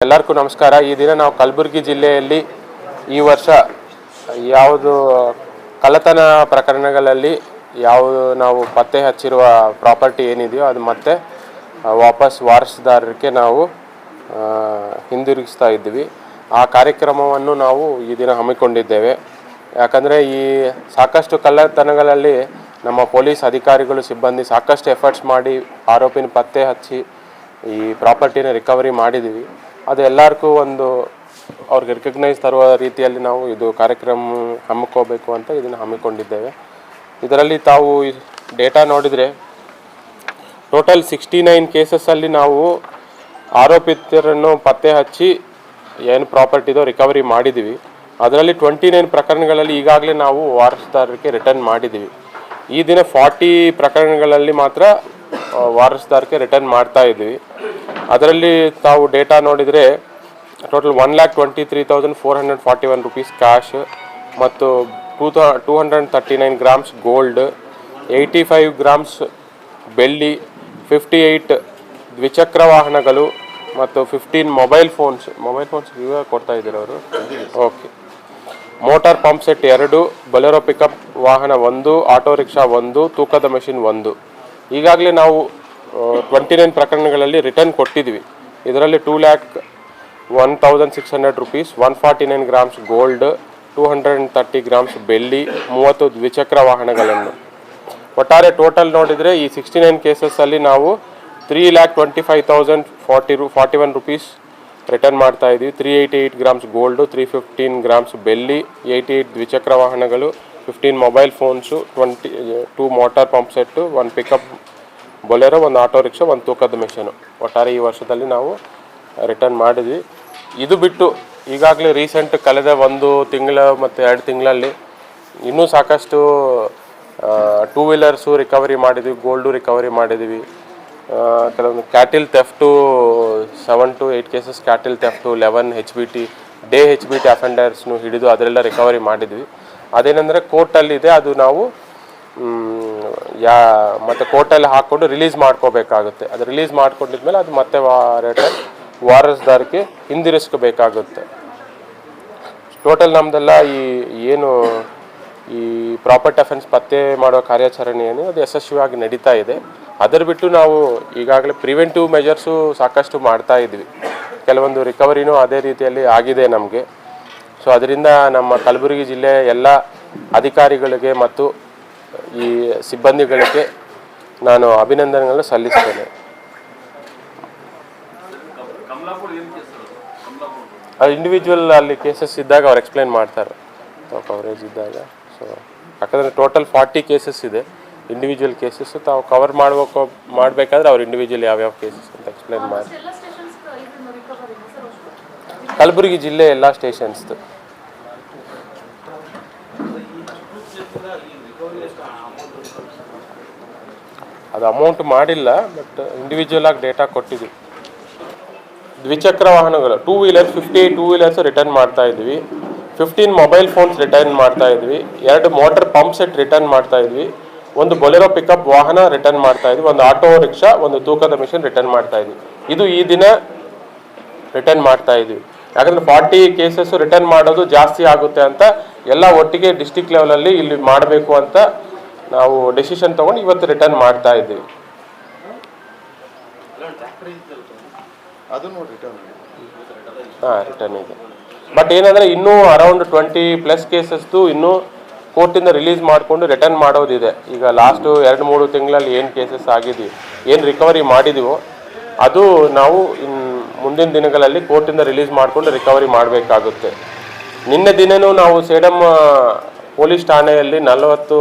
ಎಲ್ಲರಿಗೂ ನಮಸ್ಕಾರ. ಈ ದಿನ ನಾವು ಕಲಬುರಗಿ ಜಿಲ್ಲೆಯಲ್ಲಿ ಈ ವರ್ಷ ಯಾವುದು ಕಳ್ಳತನ ಪ್ರಕರಣಗಳಲ್ಲಿ ಯಾವುದು ನಾವು ಪತ್ತೆ ಹಚ್ಚಿರುವ ಪ್ರಾಪರ್ಟಿ ಏನಿದೆಯೋ ಅದು ಮತ್ತೆ ವಾಪಸ್ ವಾರಸುದಾರರಿಗೆ ನಾವು ಹಿಂದಿರುಗಿಸ್ತಾ ಇದ್ದೀವಿ. ಆ ಕಾರ್ಯಕ್ರಮವನ್ನು ನಾವು ಈ ದಿನ ಹಮ್ಮಿಕೊಂಡಿದ್ದೇವೆ. ಯಾಕಂದರೆ ಈ ಸಾಕಷ್ಟು ಕಳ್ಳತನಗಳಲ್ಲಿ ನಮ್ಮ ಪೊಲೀಸ್ ಅಧಿಕಾರಿಗಳು ಸಿಬ್ಬಂದಿ ಸಾಕಷ್ಟು ಎಫರ್ಟ್ಸ್ ಮಾಡಿ ಆರೋಪಿನ ಪತ್ತೆ ಹಚ್ಚಿ ಈ ಪ್ರಾಪರ್ಟಿನ ರಿಕವರಿ ಮಾಡಿದ್ದೀವಿ. ಅದು ಎಲ್ಲರಿಗೂ ಒಂದು ಅವ್ರಿಗೆ ರಿಕಗ್ನೈಸ್ ತರುವ ರೀತಿಯಲ್ಲಿ ನಾವು ಇದು ಕಾರ್ಯಕ್ರಮ ಹಮ್ಮಿಕೋಬೇಕು ಅಂತ ಇದನ್ನು ಹಮ್ಮಿಕೊಂಡಿದ್ದೇವೆ. ಇದರಲ್ಲಿ ತಾವು ಡೇಟಾ ನೋಡಿದರೆ ಟೋಟಲ್ 69 ಕೇಸಸ್ಸಲ್ಲಿ ನಾವು ಆರೋಪಿತರನ್ನು ಪತ್ತೆ ಹಚ್ಚಿ ಏನು ಪ್ರಾಪರ್ಟಿದೋ ರಿಕವರಿ ಮಾಡಿದ್ದೀವಿ. ಅದರಲ್ಲಿ 29 ಪ್ರಕರಣಗಳಲ್ಲಿ ಈಗಾಗಲೇ ನಾವು ವಾರಸುದಾರರಿಗೆ ರಿಟರ್ನ್ ಮಾಡಿದ್ದೀವಿ. ಈ ದಿನ 40 ಪ್ರಕರಣಗಳಲ್ಲಿ ಮಾತ್ರ ವಾರಸುದಾರರಿಗೆ ರಿಟರ್ನ್ ಮಾಡ್ತಾ ಇದ್ದೀವಿ. ಅದರಲ್ಲಿ ತಾವು ಡೇಟಾ ನೋಡಿದರೆ ಟೋಟಲ್ 1,23,441 ರೂಪೀಸ್ ಕ್ಯಾಶ್ ಮತ್ತು 239 ಗ್ರಾಮ್ಸ್ ಗೋಲ್ಡ್, 85 ಗ್ರಾಮ್ಸ್ ಬೆಳ್ಳಿ, 58 ದ್ವಿಚಕ್ರ ವಾಹನಗಳು ಮತ್ತು 15 ಮೊಬೈಲ್ ಫೋನ್ಸ್ ಇವಾಗ ಕೊಡ್ತಾ ಇದ್ದಾರೆ ಅವರು. Okay, motor pump set 2, Bolero pickup ವಾಹನ 1, ಆಟೋ ರಿಕ್ಷಾ 1, ತೂಕದ ಮೆಷಿನ್ 1. ಈಗಾಗಲೇ ನಾವು 29 ಪ್ರಕರಣಗಳಲ್ಲಿ ರಿಟರ್ನ್ ಕೊಟ್ಟಿದ್ವಿ. ಇದರಲ್ಲಿ 2,01,600 ರೂಪೀಸ್, 149 ಗ್ರಾಮ್ಸ್ ಗೋಲ್ಡ್, 230 ಗ್ರಾಮ್ಸ್ ಬೆಳ್ಳಿ, 30 ದ್ವಿಚಕ್ರ ವಾಹನಗಳನ್ನು. ಒಟ್ಟಾರೆ ಟೋಟಲ್ ನೋಡಿದರೆ ಈ 69 ಕೇಸಸ್ಸಲ್ಲಿ ನಾವು 3,25,041 ರೂಪೀಸ್ ರಿಟರ್ನ್ ಮಾಡ್ತಾ ಇದ್ವಿ. 388 ಗ್ರಾಮ್ಸ್ ಗೋಲ್ಡು, 315 ಗ್ರಾಮ್ಸ್ ಬೆಳ್ಳಿ, 88 ದ್ವಿಚಕ್ರ ವಾಹನಗಳು, 15 mobile phones, 2 motor pump set, 1 pickup Bolero, 1 auto rickshaw, 1 ತೂಕದ ಮೆಷಿನು. ಒಟ್ಟಾರೆ ಈ ವರ್ಷದಲ್ಲಿ ನಾವು ರಿಟರ್ನ್ ಮಾಡಿದ್ವಿ. ಇದು ಬಿಟ್ಟು ಈಗಾಗಲೇ ರೀಸೆಂಟ್ ಕಳೆದ 1 ತಿಂಗಳ ಮತ್ತು 2 ತಿಂಗಳಲ್ಲಿ ಇನ್ನೂ ಸಾಕಷ್ಟು 2 ವೀಲರ್ಸು ರಿಕವರಿ ಮಾಡಿದ್ವಿ, ಗೋಲ್ಡು ರಿಕವರಿ ಮಾಡಿದ್ವಿ. ಕೆಲವೊಂದು cattle theft 7 to 8 cases cattle theft, 11 HBT day HBT ಅಫೆಂಡರ್ಸ್ನು ಹಿಡಿದು ಅದರೆಲ್ಲ ರಿಕವರಿ ಮಾಡಿದ್ವಿ. ಅದೇನೆಂದರೆ ಕೋರ್ಟಲ್ಲಿದೆ, ಅದು ನಾವು ಮತ್ತು ಕೋರ್ಟಲ್ಲಿ ಹಾಕ್ಕೊಂಡು ರಿಲೀಸ್ ಮಾಡ್ಕೋಬೇಕಾಗುತ್ತೆ. ಅದು ರಿಲೀಸ್ ಮಾಡ್ಕೊಂಡಿದ್ಮೇಲೆ ಅದು ಮತ್ತೆ ವಾರಸುದಾರಕ್ಕೆ ಹಿಂದಿರಿಸ್ಕೋಬೇಕಾಗುತ್ತೆ. ಟೋಟಲ್ ನಮ್ಮದೆಲ್ಲ ಏನು ಈ ಪ್ರಾಪರ್ಟಿ ಅಫೆನ್ಸ್ ಪತ್ತೆ ಮಾಡೋ ಕಾರ್ಯಾಚರಣೆ ಏನು ಅದು ಯಶಸ್ವಿಯಾಗಿ ನಡೀತಾ ಇದೆ. ಅದರ ಬಿಟ್ಟು ನಾವು ಈಗಾಗಲೇ ಪ್ರಿವೆಂಟಿವ್ ಮೆಜರ್ಸು ಸಾಕಷ್ಟು ಮಾಡ್ತಾ ಇದ್ವಿ. ಕೆಲವೊಂದು ರಿಕವರಿನೂ ಅದೇ ರೀತಿಯಲ್ಲಿ ಆಗಿದೆ ನಮಗೆ. ಸೊ ಅದರಿಂದ ನಮ್ಮ ಕಲಬುರಗಿ ಜಿಲ್ಲೆಯ ಎಲ್ಲ ಅಧಿಕಾರಿಗಳಿಗೆ ಮತ್ತು ಈ ಸಿಬ್ಬಂದಿಗಳಿಗೆ ನಾನು ಅಭಿನಂದನೆಗಳನ್ನು ಸಲ್ಲಿಸ್ತೇನೆ. ಅದು ಇಂಡಿವಿಜುವಲ್ ಅಲ್ಲಿ ಕೇಸಸ್ ಇದ್ದಾಗ ಅವ್ರು ಎಕ್ಸ್ಪ್ಲೈನ್ ಮಾಡ್ತಾರೆ ಕವರೇಜ್ ಇದ್ದಾಗ. ಸೊ ಯಾಕಂದರೆ ಟೋಟಲ್ 40 ಕೇಸಸ್ ಇದೆ. ಇಂಡಿವಿಜುವಲ್ ಕೇಸಸ್ಸು ತಾವು ಕವರ್ ಮಾಡಬೇಕಾದ್ರೆ ಅವ್ರು ಇಂಡಿವಿಜುವಲ್ ಯಾವ್ಯಾವ ಕೇಸಸ್ ಅಂತ ಎಕ್ಸ್ಪ್ಲೈನ್ ಮಾಡಿ. ಕಲಬುರಗಿ ಜಿಲ್ಲೆ ಎಲ್ಲ ಸ್ಟೇಷನ್ಸ್ದು ಅದು ಅಮೌಂಟ್ ಮಾಡಿಲ್ಲ, ಬಟ್ ಇಂಡಿವಿಜುವಲ್ ಆಗಿ ಡೇಟಾ ಕೊಟ್ಟಿದ್ವಿ. ದ್ವಿಚಕ್ರ ವಾಹನಗಳು 2 ವೀಲರ್ಸ್ 58 2 ವೀಲರ್ಸ್ ರಿಟರ್ನ್ ಮಾಡ್ತಾ ಇದ್ವಿ, 15 ಮೊಬೈಲ್ ಫೋನ್ಸ್ ರಿಟರ್ನ್ ಮಾಡ್ತಾ ಇದ್ವಿ, 2 ಮೋಟರ್ ಪಂಪ್ ಸೆಟ್ ರಿಟರ್ನ್ ಮಾಡ್ತಾ ಇದ್ವಿ, 1 ಬೊಲೆರೋ ಪಿಕಪ್ ವಾಹನ ರಿಟರ್ನ್ ಮಾಡ್ತಾ ಇದ್ವಿ, 1 ಆಟೋ ರಿಕ್ಷಾ, 1 ತೂಕದ ಮಿಷನ್ ರಿಟರ್ನ್ ಮಾಡ್ತಾ ಇದ್ವಿ. ಇದು ಈ ದಿನ ರಿಟರ್ನ್ ಮಾಡ್ತಾ ಇದ್ವಿ. ಯಾಕಂದರೆ 40 ಕೇಸಸ್ ರಿಟರ್ನ್ ಮಾಡೋದು ಜಾಸ್ತಿ ಆಗುತ್ತೆ ಅಂತ ಎಲ್ಲ ಒಟ್ಟಿಗೆ ಡಿಸ್ಟಿಕ್ ಲೆವೆಲಲ್ಲಿ ಇಲ್ಲಿ ಮಾಡಬೇಕು ಅಂತ ನಾವು ಡೆಸಿಷನ್ ತೊಗೊಂಡು ಇವತ್ತು ರಿಟರ್ನ್ ಮಾಡ್ತಾ ಇದ್ದೀವಿ. ರಿಟರ್ನ್ ಇದೆ. ಬಟ್ ಏನಂದರೆ ಇನ್ನೂ ಅರೌಂಡ್ 20+ ಕೇಸಸ್ದು ಇನ್ನೂ ಕೋರ್ಟಿಂದ ರಿಲೀಸ್ ಮಾಡಿಕೊಂಡು ರಿಟರ್ನ್ ಮಾಡೋದಿದೆ. ಈಗ ಲಾಸ್ಟು 2-3 ತಿಂಗಳಲ್ಲಿ ಏನು ಕೇಸಸ್ ಆಗಿದೆಯೋ, ಏನು ರಿಕವರಿ ಮಾಡಿದೀವೋ ಅದು ನಾವು ಮುಂದಿನ ದಿನಗಳಲ್ಲಿ ಕೋರ್ಟಿಂದ ರಿಲೀಸ್ ಮಾಡಿಕೊಂಡು ರಿಕವರಿ ಮಾಡಬೇಕಾಗುತ್ತೆ. ನಿನ್ನೆ ದಿನವೂ ನಾವು ಸೇಡಮ್ ಪೊಲೀಸ್ ಠಾಣೆಯಲ್ಲಿ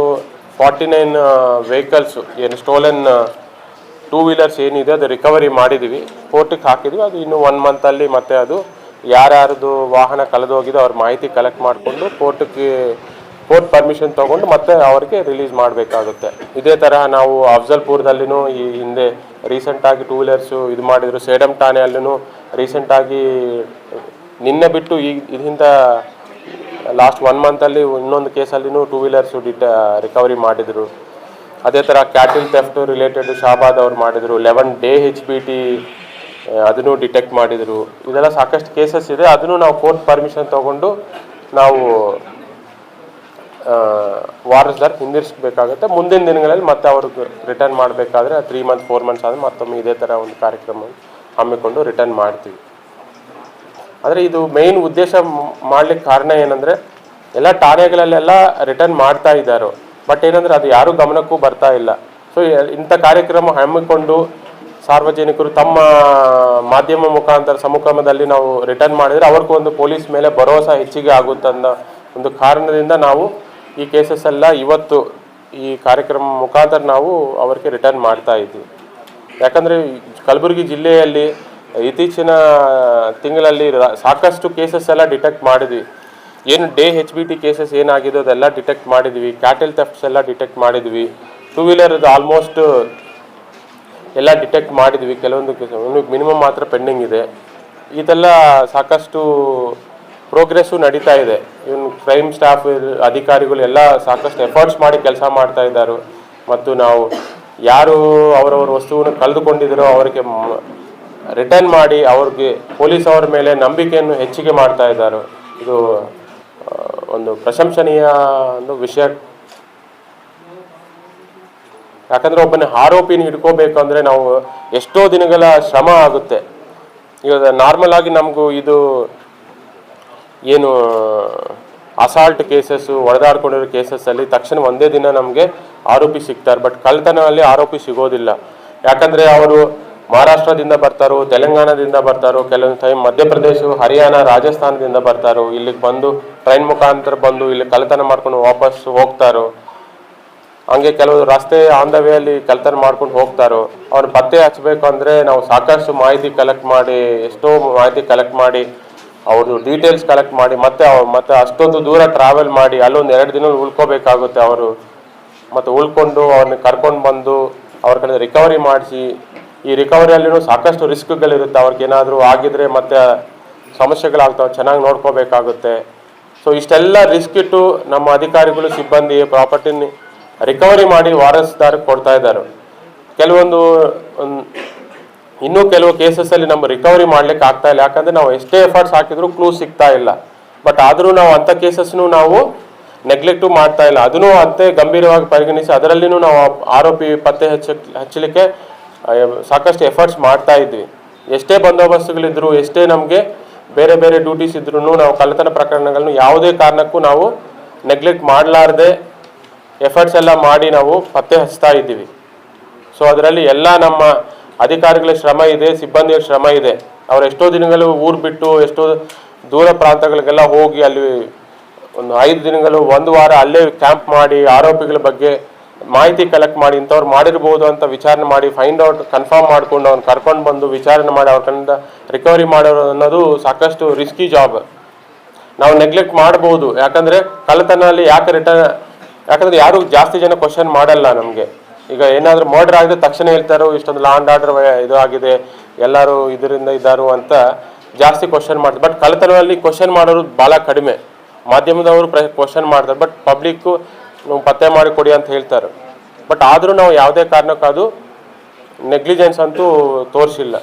49 ವೆಹಿಕಲ್ಸು ಏನು ಸ್ಟೋಲನ್ 2 ವೀಲರ್ಸ್ ಏನಿದೆ ಅದು ರಿಕವರಿ ಮಾಡಿದ್ದೀವಿ, ಕೋರ್ಟಿಗೆ ಹಾಕಿದ್ವಿ. ಅದು ಇನ್ನೂ 1 ಮಂತಲ್ಲಿ ಮತ್ತೆ ಅದು ಯಾರ್ಯಾರ್ದು ವಾಹನ ಕಳೆದೋಗಿದೆ ಅವ್ರ ಮಾಹಿತಿ ಕಲೆಕ್ಟ್ ಮಾಡಿಕೊಂಡು ಕೋರ್ಟ್ ಪರ್ಮಿಷನ್ ತೊಗೊಂಡು ಮತ್ತೆ ಅವ್ರಿಗೆ ರಿಲೀಸ್ ಮಾಡಬೇಕಾಗುತ್ತೆ. ಇದೇ ತರಹ ನಾವು ಅಫ್ಜಲ್ಪುರದಲ್ಲಿನೂ ಈ ಹಿಂದೆ ರೀಸೆಂಟಾಗಿ 2 ವೀಲರ್ಸು ಇದು ಮಾಡಿದರು. ಸೇಡಮ್ ಠಾಣೆಯಲ್ಲೂ ರೀಸೆಂಟಾಗಿ ನಿನ್ನೆ ಬಿಟ್ಟು ಇದರಿಂದ ಲಾಸ್ಟ್ 1 ಮಂತಲ್ಲಿ ಇನ್ನೊಂದು ಕೇಸಲ್ಲಿನೂ 2 ವೀಲರ್ಸು ರಿಕವರಿ ಮಾಡಿದರು. ಅದೇ ಥರ ಕ್ಯಾಟಿಲ್ ಥೆಫ್ಟ್ ರಿಲೇಟೆಡ್ ಶಾಬಾದ್ ಅವ್ರು ಮಾಡಿದರು. 11 ಡೇ HBT ಅದನ್ನು ಡಿಟೆಕ್ಟ್ ಮಾಡಿದರು. ಇದೆಲ್ಲ ಸಾಕಷ್ಟು ಕೇಸಸ್ ಇದೆ. ಅದನ್ನು ನಾವು ಕೋರ್ಟ್ ಪರ್ಮಿಷನ್ ತೊಗೊಂಡು ನಾವು ವಾರಸ್ದಾರ್ ಹಿಂದಿರಿಸಬೇಕಾಗುತ್ತೆ. ಮುಂದಿನ ದಿನಗಳಲ್ಲಿ ಮತ್ತೆ ಅವ್ರಿಗೆ ರಿಟರ್ನ್ ಮಾಡಬೇಕಾದ್ರೆ 3 months 4 months ಆದರೆ ಮತ್ತೊಮ್ಮೆ ಇದೇ ಥರ ಒಂದು ಕಾರ್ಯಕ್ರಮ ಹಮ್ಮಿಕೊಂಡು ರಿಟರ್ನ್ ಮಾಡ್ತೀವಿ. ಆದರೆ ಇದು ಮೇಯ್ನ್ ಉದ್ದೇಶ ಮಾಡಲಿಕ್ಕೆ ಕಾರಣ ಏನಂದರೆ ಎಲ್ಲ ಠಾಣೆಗಳಲ್ಲೆಲ್ಲ ರಿಟರ್ನ್ ಮಾಡ್ತಾ ಇದ್ದಾರೆ. ಬಟ್ ಏನಂದರೆ ಅದು ಯಾರೂ ಗಮನಕ್ಕೂ ಬರ್ತಾ ಇಲ್ಲ. ಸೊ ಇಂಥ ಕಾರ್ಯಕ್ರಮ ಹಮ್ಮಿಕೊಂಡು ಸಾರ್ವಜನಿಕರು ತಮ್ಮ ಮಾಧ್ಯಮ ಮುಖಾಂತರ ಸಮ್ಮುಖದಲ್ಲಿ ನಾವು ರಿಟರ್ನ್ ಮಾಡಿದರೆ ಅವ್ರಿಗೂ ಒಂದು ಪೊಲೀಸ್ ಮೇಲೆ ಭರೋಸಾ ಹೆಚ್ಚಿಗೆ ಆಗುತ್ತೆ ಅನ್ನೋ ಒಂದು ಕಾರಣದಿಂದ ನಾವು ಈ ಕೇಸಸ್ ಎಲ್ಲ ಇವತ್ತು ಈ ಕಾರ್ಯಕ್ರಮ ಮುಖಾಂತರ ನಾವು ಅವ್ರಿಗೆ ರಿಟರ್ನ್ ಮಾಡ್ತಾ ಇದ್ವಿ. ಯಾಕಂದರೆ ಕಲಬುರಗಿ ಜಿಲ್ಲೆಯಲ್ಲಿ ಇತ್ತೀಚಿನ ತಿಂಗಳಲ್ಲಿ ಸಾಕಷ್ಟು ಕೇಸಸ್ ಎಲ್ಲ ಡಿಟೆಕ್ಟ್ ಮಾಡಿದ್ವಿ. ಏನು ಡೇ HBT ಕೇಸಸ್ ಏನಾಗಿದೆ ಅದೆಲ್ಲ ಡಿಟೆಕ್ಟ್ ಮಾಡಿದ್ವಿ. ಕ್ಯಾಟಲ್ ಥೆಫ್ಟ್ಸ್ ಎಲ್ಲ ಡಿಟೆಕ್ಟ್ ಮಾಡಿದ್ವಿ. 2-wheeler ಆಲ್ಮೋಸ್ಟ್ ಎಲ್ಲ ಡಿಟೆಕ್ಟ್ ಮಾಡಿದ್ವಿ. ಕೆಲವೊಂದು ಕೇಸ್ ಮಿನಿಮಮ್ ಮಾತ್ರ ಪೆಂಡಿಂಗ್ ಇದೆ. ಇದೆಲ್ಲ ಸಾಕಷ್ಟು ಪ್ರೋಗ್ರೆಸ್ಸು ನಡೀತಾ ಇದೆ. ಇವನು ಕ್ರೈಮ್ ಸ್ಟಾಫ್ ಅಧಿಕಾರಿಗಳು ಎಲ್ಲ ಸಾಕಷ್ಟು ಎಫರ್ಟ್ಸ್ ಮಾಡಿ ಕೆಲಸ ಮಾಡ್ತಾ ಇದ್ದಾರೆ. ಮತ್ತು ನಾವು ಯಾರು ಅವರವ್ರ ವಸ್ತುವನ್ನು ಕಳೆದುಕೊಂಡಿದ್ದಾರೋ ಅವರಿಗೆ ರಿಟರ್ನ್ ಮಾಡಿ ಅವ್ರಿಗೆ ಪೊಲೀಸ್ ಅವರ ಮೇಲೆ ನಂಬಿಕೆಯನ್ನು ಹೆಚ್ಚಿಗೆ ಮಾಡ್ತಾ ಇದ್ದಾರೆ. ಇದು ಒಂದು ಪ್ರಶಂಸನೀಯ ಒಂದು ವಿಷಯ. ಯಾಕಂದರೆ ಒಬ್ಬನ ಆರೋಪಿನ ಹಿಡ್ಕೋಬೇಕು ಅಂದರೆ ನಾವು ಎಷ್ಟೋ ದಿನಗಳ ಶ್ರಮ ಆಗುತ್ತೆ. ಈಗ ನಾರ್ಮಲ್ ಆಗಿ ನಮಗೂ ಇದು ಏನು ಅಸಾಲ್ಟ್ ಕೇಸಸ್ಸು ಹೊಡೆದಾಡ್ಕೊಂಡಿರೋ ಕೇಸಸ್ಸಲ್ಲಿ ತಕ್ಷಣ ಒಂದೇ ದಿನ ನಮಗೆ ಆರೋಪಿ ಸಿಗ್ತಾರೆ. ಬಟ್ ಕಳ್ತನದಲ್ಲಿ ಆರೋಪಿ ಸಿಗೋದಿಲ್ಲ. ಯಾಕಂದರೆ ಅವರು ಮಹಾರಾಷ್ಟ್ರದಿಂದ ಬರ್ತಾರೋ, ತೆಲಂಗಾಣದಿಂದ ಬರ್ತಾರೋ, ಕೆಲವೊಂದು ಟೈಮ್ ಮಧ್ಯಪ್ರದೇಶ, ಹರಿಯಾಣ, ರಾಜಸ್ಥಾನದಿಂದ ಬರ್ತಾರೋ. ಇಲ್ಲಿಗೆ ಬಂದು ಟ್ರೈನ್ ಮುಖಾಂತರ ಬಂದು ಇಲ್ಲಿ ಕಳ್ತನ ಮಾಡ್ಕೊಂಡು ವಾಪಸ್ ಹೋಗ್ತಾರೋ. ಹಂಗೆ ಕೆಲವು ರಸ್ತೆ ಆನ್ ದ ವೇ ಅಲ್ಲಿ ಕಳ್ತನ ಮಾಡ್ಕೊಂಡು ಹೋಗ್ತಾರೋ. ಅವ್ರು ಪತ್ತೆ ಹಚ್ಚಬೇಕು ಅಂದರೆ ನಾವು ಸಾಕಷ್ಟು ಮಾಹಿತಿ ಕಲೆಕ್ಟ್ ಮಾಡಿ, ಎಷ್ಟೋ ಮಾಹಿತಿ ಕಲೆಕ್ಟ್ ಮಾಡಿ, ಅವ್ರದ್ದು ಡೀಟೇಲ್ಸ್ ಕಲೆಕ್ಟ್ ಮಾಡಿ ಮತ್ತೆ ಅಷ್ಟೊಂದು ದೂರ ಟ್ರಾವೆಲ್ ಮಾಡಿ ಅಲ್ಲೊಂದು 2 ದಿನ ಉಳ್ಕೋಬೇಕಾಗುತ್ತೆ ಅವರು. ಮತ್ತು ಉಳ್ಕೊಂಡು ಅವ್ರನ್ನ ಕರ್ಕೊಂಡು ಬಂದು ಅವ್ರ ಕಡೆ ರಿಕವರಿ ಮಾಡಿಸಿ, ಈ ರಿಕವರಿಯಲ್ಲಿನೂ ಸಾಕಷ್ಟು ರಿಸ್ಕ್ಗಳಿರುತ್ತೆ. ಅವ್ರಿಗೇನಾದರೂ ಆಗಿದ್ರೆ ಮತ್ತೆ ಸಮಸ್ಯೆಗಳಾಗ್ತವೆ, ಚೆನ್ನಾಗಿ ನೋಡ್ಕೋಬೇಕಾಗುತ್ತೆ. ಸೊ ಇಷ್ಟೆಲ್ಲ ರಿಸ್ಕ್ ಇಟ್ಟು ನಮ್ಮ ಅಧಿಕಾರಿಗಳು ಸಿಬ್ಬಂದಿ ಪ್ರಾಪರ್ಟಿನ ರಿಕವರಿ ಮಾಡಿ ವಾರಸ್ದಾರಕ್ಕೆ ಕೊಡ್ತಾ ಇದ್ದಾರೆ. ಕೆಲವೊಂದು ಇನ್ನೂ ಕೆಲವು ಕೇಸಸ್ಸಲ್ಲಿ ನಮ್ಮ ರಿಕವರಿ ಮಾಡ್ಲಿಕ್ಕೆ ಆಗ್ತಾ ಇಲ್ಲ. ಯಾಕಂದರೆ ನಾವು ಎಷ್ಟೇ ಎಫರ್ಟ್ಸ್ ಹಾಕಿದ್ರು ಕ್ಲೂ ಸಿಗ್ತಾ ಇಲ್ಲ. ಬಟ್ ಆದರೂ ನಾವು ಅಂಥ ಕೇಸಸ್ನು ನಾವು ನೆಗ್ಲೆಕ್ಟು ಮಾಡ್ತಾ ಇಲ್ಲ. ಅದನ್ನು ಅಂತೆ ಗಂಭೀರವಾಗಿ ಪರಿಗಣಿಸಿ ಅದರಲ್ಲಿನೂ ನಾವು ಆರೋಪಿ ಪತ್ತೆ ಹಚ್ಚಲಿಕ್ಕೆ ಸಾಕಷ್ಟು ಎಫರ್ಟ್ಸ್ ಮಾಡ್ತಾ ಇದ್ವಿ. ಎಷ್ಟೇ ಬಂದೋಬಸ್ತುಗಳಿದ್ರು, ಎಷ್ಟೇ ನಮಗೆ ಬೇರೆ ಬೇರೆ ಡ್ಯೂಟೀಸ್ ಇದ್ರೂ ನಾವು ಕಳ್ಳತನ ಪ್ರಕರಣಗಳನ್ನು ಯಾವುದೇ ಕಾರಣಕ್ಕೂ ನಾವು ನೆಗ್ಲೆಕ್ಟ್ ಮಾಡಲಾರ್ದೆ ಎಫರ್ಟ್ಸ್ ಎಲ್ಲ ಮಾಡಿ ನಾವು ಪತ್ತೆ ಹಚ್ತಾ ಇದ್ದೀವಿ. ಸೊ ಅದರಲ್ಲಿ ಎಲ್ಲ ನಮ್ಮ ಅಧಿಕಾರಿಗಳ ಶ್ರಮ ಇದೆ, ಸಿಬ್ಬಂದಿಯ ಶ್ರಮ ಇದೆ. ಅವ್ರು ಎಷ್ಟೋ ದಿನಗಳು ಊರು ಬಿಟ್ಟು ಎಷ್ಟೋ ದೂರ ಪ್ರಾಂತಗಳಿಗೆಲ್ಲ ಹೋಗಿ ಅಲ್ಲಿ ಒಂದು 5 ದಿನಗಳು 1 ವಾರ ಅಲ್ಲೇ ಕ್ಯಾಂಪ್ ಮಾಡಿ ಆರೋಪಿಗಳ ಬಗ್ಗೆ ಮಾಹಿತಿ ಕಲೆಕ್ಟ್ ಮಾಡಿ ಇಂಥವ್ರು ಮಾಡಿರ್ಬೋದು ಅಂತ ವಿಚಾರಣೆ ಮಾಡಿ ಫೈಂಡ್ ಔಟ್ ಕನ್ಫರ್ಮ್ ಮಾಡಿಕೊಂಡು ಅವ್ನು ಕರ್ಕೊಂಡು ಬಂದು ವಿಚಾರಣೆ ಮಾಡಿ ಅವ್ರ ಕಡೆಯಿಂದ ರಿಕವರಿ ಮಾಡೋದು ಅನ್ನೋದು ಸಾಕಷ್ಟು ರಿಸ್ಕಿ ಜಾಬ್. ನಾವು ನೆಗ್ಲೆಕ್ಟ್ ಮಾಡ್ಬೋದು. ಯಾಕಂದರೆ ಕಳ್ಳತನಲ್ಲಿ ಯಾಕಂದರೆ ಯಾರು ಜಾಸ್ತಿ ಜನ ಕ್ವಶನ್ ಮಾಡಲ್ಲ ನಮಗೆ. ಈಗ ಏನಾದರೂ ಮರ್ಡರ್ ಆಗಿದೆ ತಕ್ಷಣ ಹೇಳ್ತಾರೋ ಇಷ್ಟೊಂದು ಲಾ ಆ್ಯಂಡ್ ಆರ್ಡರ್ ಇದು ಆಗಿದೆ, ಎಲ್ಲರೂ ಇದರಿಂದ ಇದ್ದಾರು ಅಂತ ಜಾಸ್ತಿ ಕ್ವಶನ್ ಮಾಡ್ತಾರೆ. ಬಟ್ ಕಳ್ಳತನದಲ್ಲಿ ಕ್ವಶನ್ ಮಾಡೋರು ಭಾಳ ಕಡಿಮೆ. ಮಾಧ್ಯಮದವರು ಕ್ವಶನ್ ಮಾಡ್ತಾರೆ, ಬಟ್ ಪಬ್ಲಿಕ್ಕು ನೀವು ಪತ್ತೆ ಮಾಡಿ ಕೊಡಿ ಅಂತ ಹೇಳ್ತಾರೆ. ಬಟ್ ಆದರೂ ನಾವು ಯಾವುದೇ ಕಾರಣಕ್ಕೂ ಅದು ನೆಗ್ಲಿಜೆನ್ಸ್ ಅಂತೂ ತೋರಿಸಿಲ್ಲ.